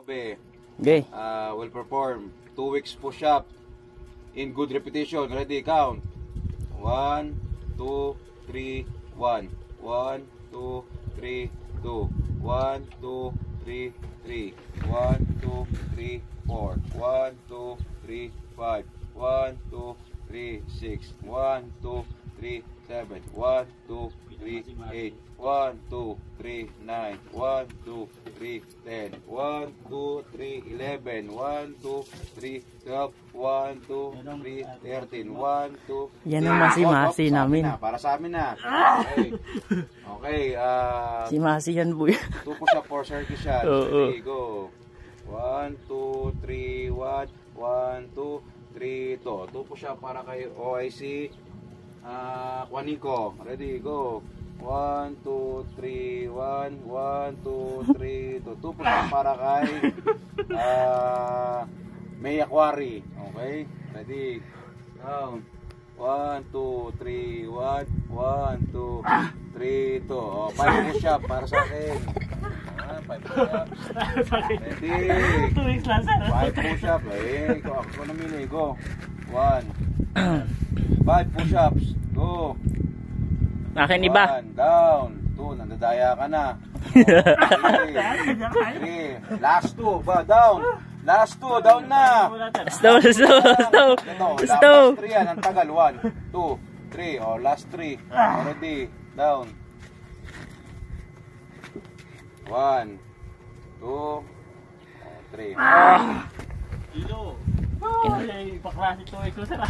Jobe Okay. will perform 2 weeks push-up in good repetition. Ready, count. 1, 2, 3, 1. 1, 2, 3, 2. 1, 2, 3, 3. 1, 2, 3, 4. 1, 2, 3, 5. 1, 2, 3, 6. 1, 2, 3, 7. 1, 2, 3, 8. 1, 2, 3, 9. 1, 2, 3, 10. 1, 2, 3, 11. 1, 2, 3, 12. 1, 2, 3, 13. 1, 2, Yan ang masi-masi namin. Para sa amin na. Okay. Okay. Si Masi yan po yan. 2 push-up for circumcision. Oo. Ready, go. 1, 2, 3, 1. 1, 2, 3, 2. 2 push-up para kay OIC. Juanico. Ready, go. 1, 2, 3, 1. 1, 2, 3, 2. 2 push-up para kay May Aquari. Okay? Ready? Down. 1, 2, 3, 1. 1, 2, 3, 2. 5 push-up para sa akin. 5 push-up. Ready? 2 weeks lang, sir. 5 push-up. Ako na mili. Go. 1. 5 push-ups. Go. Akin iba. 1. Down. 2. Nandadaya ka na. 3. Last 2. Ba, down. Last 2. Down na. Stow. Last 3 yan. Ang tagal. 1, 2, 3. Oh, last 3. Already. Down. 1, 2, 3. Ilo. Ipaklase 2 weeks lang, sir.